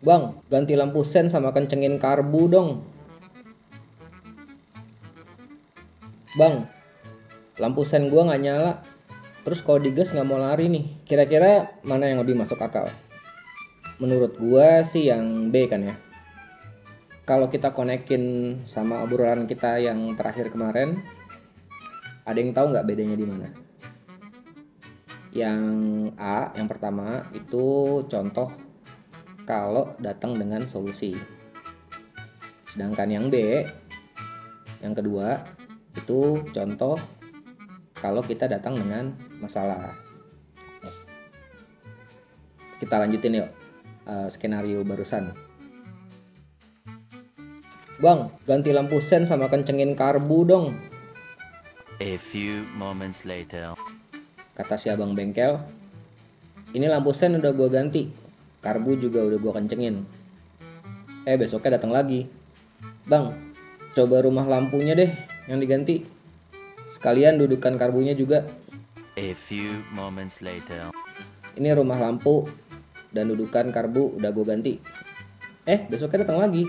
Bang, ganti lampu sen sama kencengin karbu dong. Bang, lampu sen gua nggak nyala. Terus kalau digas nggak mau lari nih. Kira-kira mana yang lebih masuk akal? Menurut gua sih yang B kan ya. Kalau kita konekin sama obrolan kita yang terakhir kemarin, ada yang tahu nggak bedanya di mana? Yang A, yang pertama itu contoh kalau datang dengan solusi. Sedangkan yang B, yang kedua itu contoh kalau kita datang dengan masalah. Kita lanjutin yuk skenario barusan. Bang, ganti lampu sen sama kencengin karbu dong, A few moments later. kata si abang bengkel. Ini lampu sen udah gua ganti, karbu juga udah gua kencengin. Besoknya datang lagi. Bang, coba rumah lampunya deh yang diganti. Sekalian dudukan karbunya juga. A few moments later. Ini rumah lampu dan dudukan karbu udah gue ganti. Besoknya datang lagi.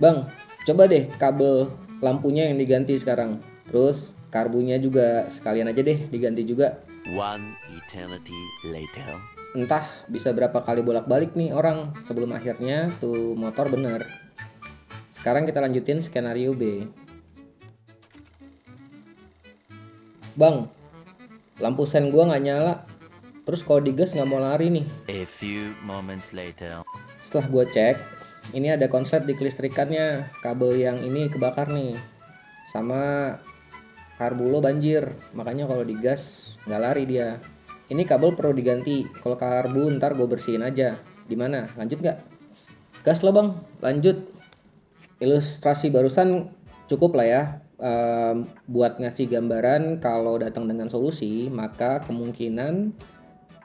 Bang, coba deh kabel lampunya yang diganti sekarang. Terus karbunya juga sekalian aja deh diganti juga. One eternity later. Entah bisa berapa kali bolak-balik nih orang sebelum akhirnya tuh motor bener. Sekarang kita lanjutin skenario B. Bang, lampu sen gua nggak nyala. Terus kalau digas nggak mau lari nih. A few moments later. Setelah gue cek, ini ada konslet di kelistrikannya. Kabel yang ini kebakar nih. Sama karbu lo banjir. Makanya kalau digas nggak lari dia. Ini kabel perlu diganti. Kalau karbu ntar gue bersihin aja. Di mana? Lanjut nggak? Gas lo bang, lanjut. Ilustrasi barusan cukup lah ya. Buat ngasih gambaran kalau datang dengan solusi, maka kemungkinan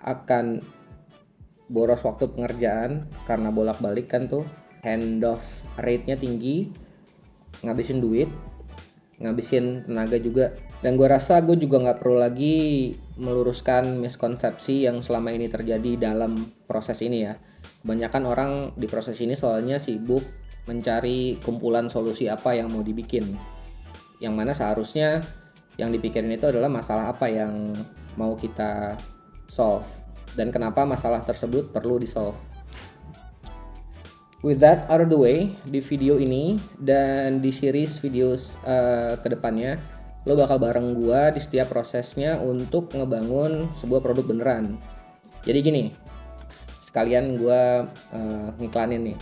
akan boros waktu pengerjaan karena bolak-balik kan tuh, handoff rate-nya tinggi, ngabisin duit, ngabisin tenaga juga. Dan gue rasa gue juga nggak perlu lagi meluruskan miskonsepsi yang selama ini terjadi dalam proses ini ya. Kebanyakan orang di proses ini soalnya sibuk mencari kumpulan solusi apa yang mau dibikin, yang mana seharusnya yang dipikirin itu adalah masalah apa yang mau kita solve dan kenapa masalah tersebut perlu di-solve. With that out of the way, di video ini dan di series videos kedepannya, lo bakal bareng gua di setiap prosesnya untuk ngebangun sebuah produk beneran. Jadi gini, sekalian gua ngiklanin nih.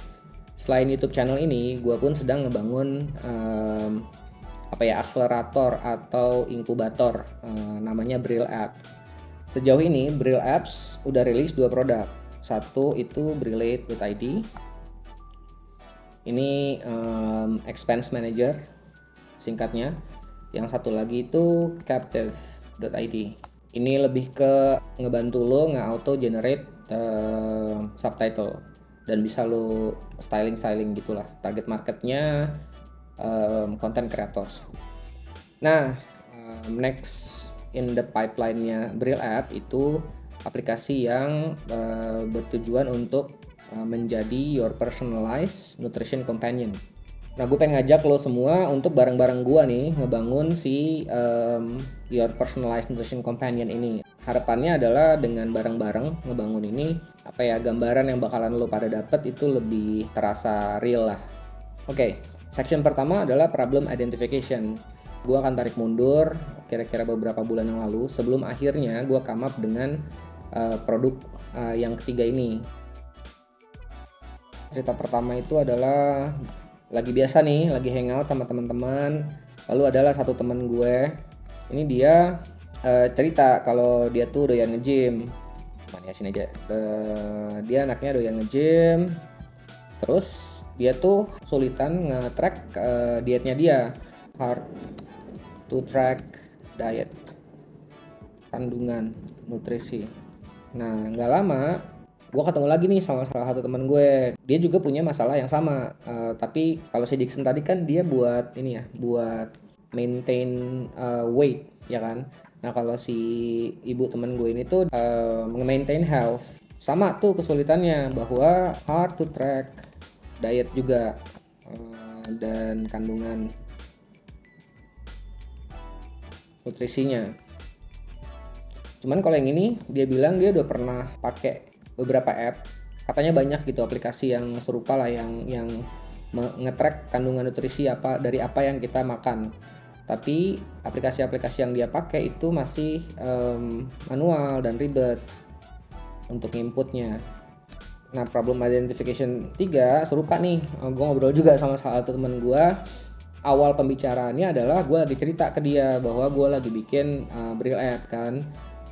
Selain YouTube channel ini, gua pun sedang ngebangun akselerator atau inkubator, namanya Brill App. Sejauh ini Brill Apps udah rilis 2 produk. Satu itu Brillate.id. Ini expense manager singkatnya. Yang satu lagi itu Captive.id. Ini lebih ke ngebantu lo nge-auto generate subtitle dan bisa lo styling gitulah. Target marketnya content creators. Nah, next in the pipeline-nya Brill App itu aplikasi yang bertujuan untuk menjadi your personalized nutrition companion. Nah, gue pengen ngajak lo semua untuk bareng-bareng gue nih ngebangun si your personalized nutrition companion ini. Harapannya adalah dengan bareng-bareng ngebangun ini, gambaran yang bakalan lo pada dapet itu lebih terasa real lah. Oke, section pertama adalah problem identification. Gue akan tarik mundur kira-kira beberapa bulan yang lalu sebelum akhirnya gue come up dengan produk yang ketiga ini. Cerita pertama itu adalah lagi biasa nih, lagi hangout sama teman-teman. Lalu adalah satu teman gue, ini dia cerita kalau dia tuh doyan nge-gym. Mana ya, sini aja. Dia anaknya doyan nge-gym. Terus dia tuh kesulitan nge-track dietnya dia. Hard to track diet, kandungan, nutrisi. Nah, nggak lama gue ketemu lagi nih sama salah satu teman gue. Dia juga punya masalah yang sama. Tapi kalau si Dixon tadi kan dia buat ini ya, buat maintain weight, ya kan. Nah, kalau si ibu teman gue ini tuh maintain health. sama tuh kesulitannya, bahwa hard to track diet juga dan kandungan nutrisinya. Cuman kalau yang ini dia bilang dia udah pernah pakai beberapa app, katanya banyak gitu aplikasi yang serupa lah yang nge-track kandungan nutrisi dari apa yang kita makan. Tapi aplikasi-aplikasi yang dia pakai itu masih manual dan ribet untuk inputnya. Nah, problem identification 3 serupa nih. Gue ngobrol juga sama salah satu teman gue. Awal pembicaraannya adalah gue lagi cerita ke dia bahwa gue lagi bikin Bril app kan.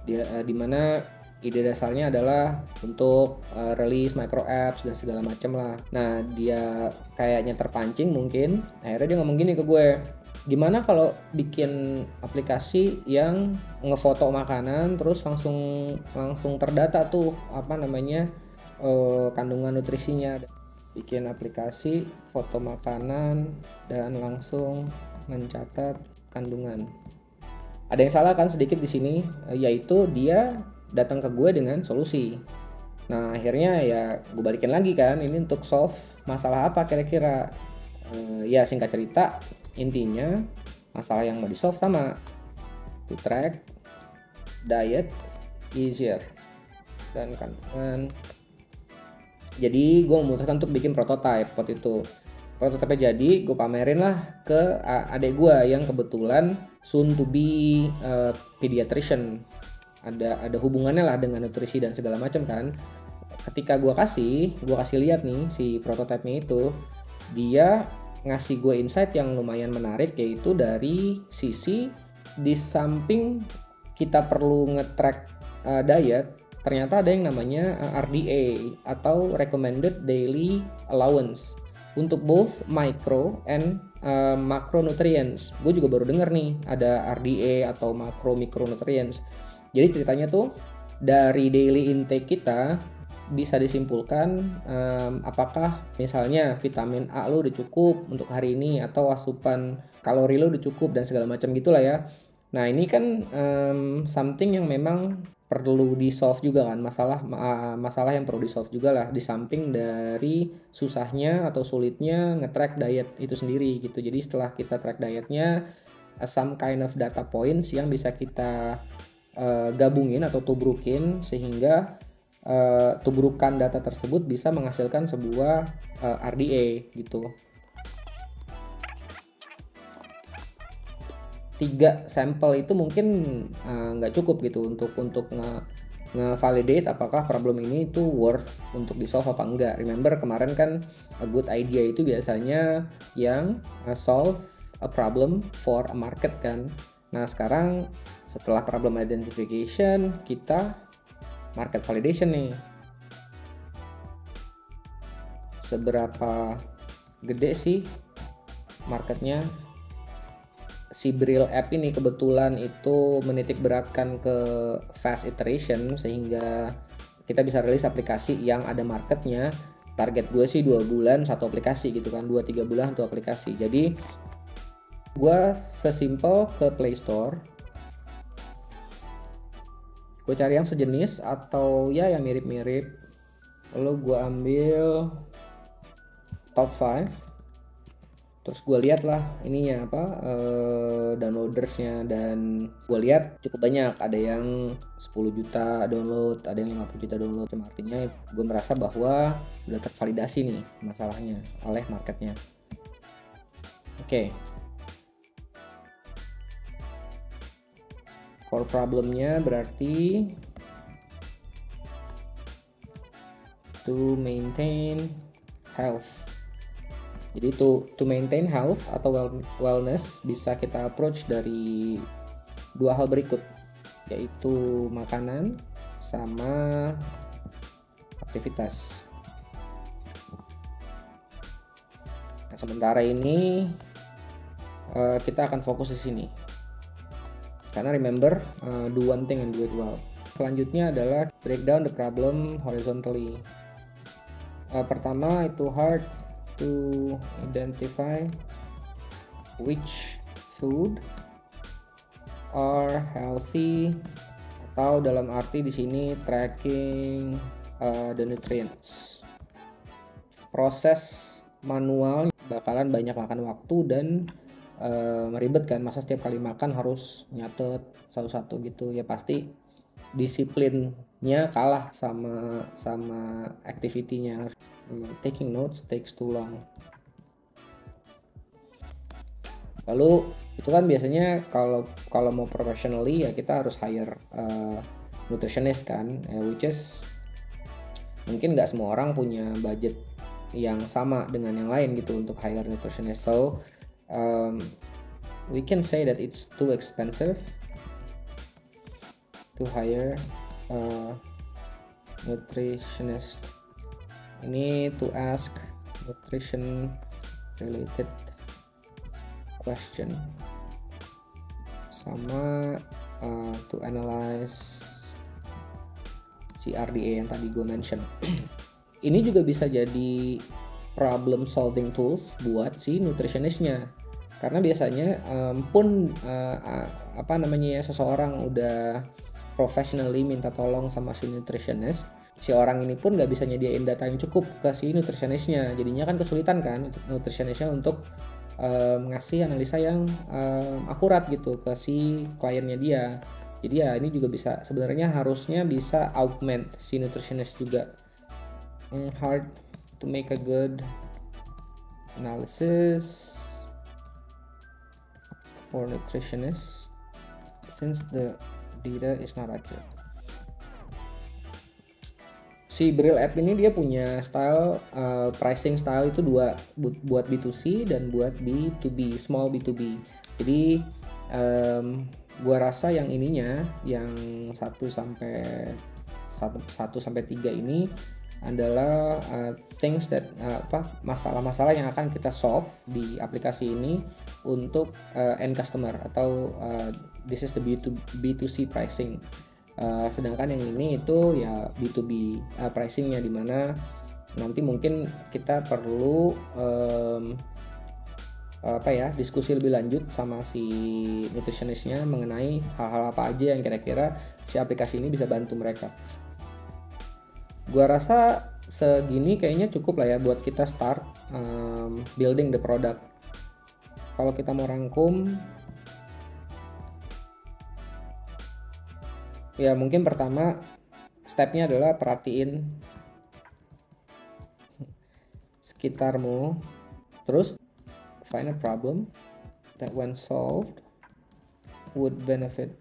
Dia dimana ide dasarnya adalah untuk release micro apps dan segala macam lah. Nah, dia kayaknya terpancing mungkin. Akhirnya dia ngomong gini ke gue, gimana kalau bikin aplikasi yang ngefoto makanan terus langsung terdata tuh kandungan nutrisinya. Bikin aplikasi foto makanan dan langsung mencatat kandungan. Ada yang salah kan sedikit di sini, yaitu dia datang ke gue dengan solusi. Nah, akhirnya ya gue balikin lagi kan, ini untuk solve masalah apa kira-kira. Ya singkat cerita, intinya masalah yang mau di solve sama, to track diet easier dan kandungan. Jadi gue memutuskan untuk bikin prototype waktu itu. Prototype jadi gue pamerin lah ke adik gue yang kebetulan soon to be pediatrician. Ada hubungannya lah dengan nutrisi dan segala macam kan. Ketika gue kasih lihat nih si prototype-nya itu, dia ngasih gue insight yang lumayan menarik, yaitu dari sisi di samping kita perlu nge-track diet, ternyata ada yang namanya RDA atau Recommended Daily Allowance untuk both micro and macronutrients. Gue juga baru denger nih ada RDA atau micronutrients. Jadi ceritanya tuh dari daily intake kita bisa disimpulkan apakah misalnya vitamin A lo udah cukup untuk hari ini, atau asupan kalori lo udah cukup dan segala macam gitulah ya. Nah, ini kan something yang memang perlu di solve juga kan, masalah yang perlu di solve juga lah, di samping dari susahnya atau sulitnya nge-track diet itu sendiri gitu. Jadi setelah kita track dietnya, some kind of data points yang bisa kita gabungin atau tubrukin sehingga tubrukan data tersebut bisa menghasilkan sebuah RDA gitu. 3 sampel itu mungkin nggak cukup gitu untuk nge-validate apakah problem ini itu worth untuk di-solve apa enggak. Remember kemarin kan a good idea itu biasanya yang solve a problem for a market kan. Nah, sekarang setelah problem identification, kita market validation nih. Seberapa gede sih marketnya? Si Bril app ini kebetulan itu menitik beratkan ke fast iteration sehingga kita bisa rilis aplikasi yang ada marketnya. Target gue sih 2 bulan satu aplikasi gitu kan, 2-3 bulan satu aplikasi. Jadi gue sesimpel ke Play Store, gue cari yang sejenis atau ya yang mirip-mirip, lalu gue ambil top 5. Terus gue lihat lah ininya downloadersnya, dan gue lihat cukup banyak, ada yang 10 juta download, ada yang 50 juta download. Artinya gue merasa bahwa sudah tervalidasi nih masalahnya oleh marketnya. Oke. Core problemnya berarti to maintain health. Jadi to maintain health atau wellness bisa kita approach dari 2 hal berikut, yaitu makanan sama aktivitas. Nah, sementara ini kita akan fokus di sini. Karena remember, do one thing and do it well. Selanjutnya adalah break down the problem horizontally. Pertama itu hard to identify which food are healthy, atau dalam arti di sini tracking the nutrients. Proses manual bakalan banyak makan waktu dan meribet kan, masa setiap kali makan harus nyatet satu-satu gitu ya, pasti disiplinnya kalah sama activity-nya. Taking notes takes too long. Lalu itu kan biasanya kalau mau professionally ya kita harus hire nutritionist kan, which is mungkin nggak semua orang punya budget yang sama dengan yang lain gitu untuk hire nutritionist. So we can say that it's too expensive to hire a nutritionist. Ini to ask nutrition related question sama to analyze CRDA yang tadi gue mention. Ini juga bisa jadi problem solving tools buat si nutritionistnya, karena biasanya seseorang udah professionally minta tolong sama si nutritionist, si orang ini pun nggak bisa nyediain data yang cukup ke si nutritionistnya, jadinya kan kesulitan kan nutritionistnya untuk ngasih analisa yang akurat gitu ke si kliennya dia. Jadi ya ini juga bisa, sebenarnya harusnya bisa augment si nutritionist juga. Hard to make a good analysis for nutritionists since the data is not accurate. Si Brill app ini dia punya style pricing style itu dua, buat B2C dan buat B2B, small B2B. Jadi gua rasa yang ininya yang 1 sampai 3 ini adalah things that masalah-masalah yang akan kita solve di aplikasi ini untuk end customer, atau this is the B2C pricing. Sedangkan yang ini itu ya B2B pricingnya, dimana nanti mungkin kita perlu diskusi lebih lanjut sama si nutritionistnya mengenai hal-hal apa aja yang kira-kira si aplikasi ini bisa bantu mereka. Gua rasa segini kayaknya cukup lah ya buat kita start building the product. Kalau kita mau rangkum, ya mungkin pertama stepnya adalah perhatiin sekitarmu, terus find a problem that when solved would benefit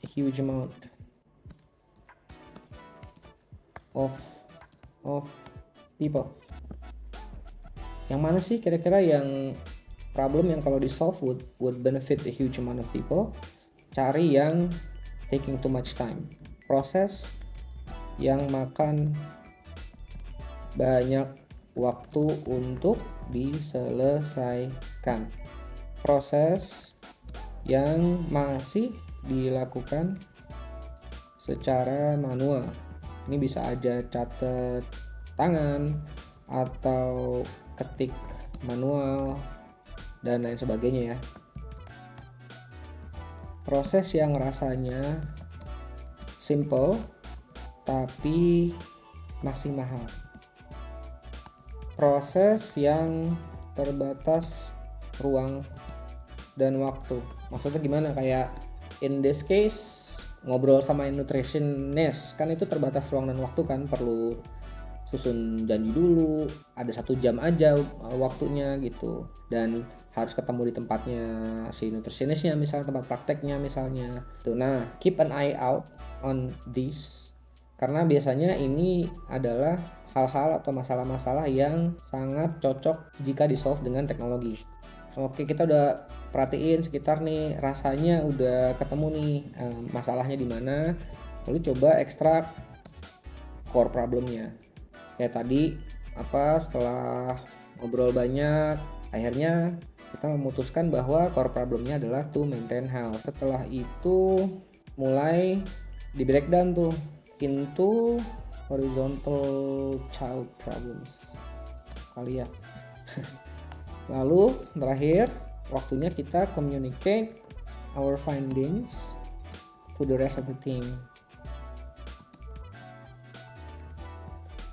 a huge amount of people. Yang mana sih kira-kira yang problem yang kalau di solve would benefit a huge amount of people? Cari yang taking too much time, proses yang makan banyak waktu untuk diselesaikan, proses yang masih dilakukan secara manual. Ini bisa aja catat tangan atau ketik manual dan lain sebagainya ya. Proses yang rasanya simple tapi masih mahal. Proses yang terbatas ruang dan waktu. Maksudnya gimana? Kayak in this case ngobrol sama nutritionist kan itu terbatas ruang dan waktu kan, perlu susun janji dulu, ada 1 jam aja waktunya gitu, dan harus ketemu di tempatnya si nutritionistnya, misalnya tempat prakteknya misalnya tuh. Nah, keep an eye out on this, karena biasanya ini adalah hal-hal atau masalah-masalah yang sangat cocok jika di solve dengan teknologi. Oke, kita udah perhatiin sekitar nih, rasanya udah ketemu nih masalahnya di mana. Lalu coba ekstrak core problemnya. Kayak tadi setelah ngobrol banyak, akhirnya kita memutuskan bahwa core problemnya adalah to maintain health. Setelah itu mulai di breakdown tuh into horizontal child problems kali ya. Lalu terakhir waktunya kita communicate our findings to the rest of the team.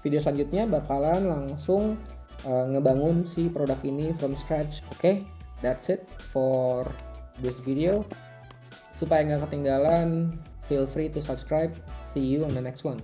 video selanjutnya bakalan langsung ngebangun si produk ini from scratch. Oke, that's it for this video. Supaya nggak ketinggalan, feel free to subscribe. See you on the next one.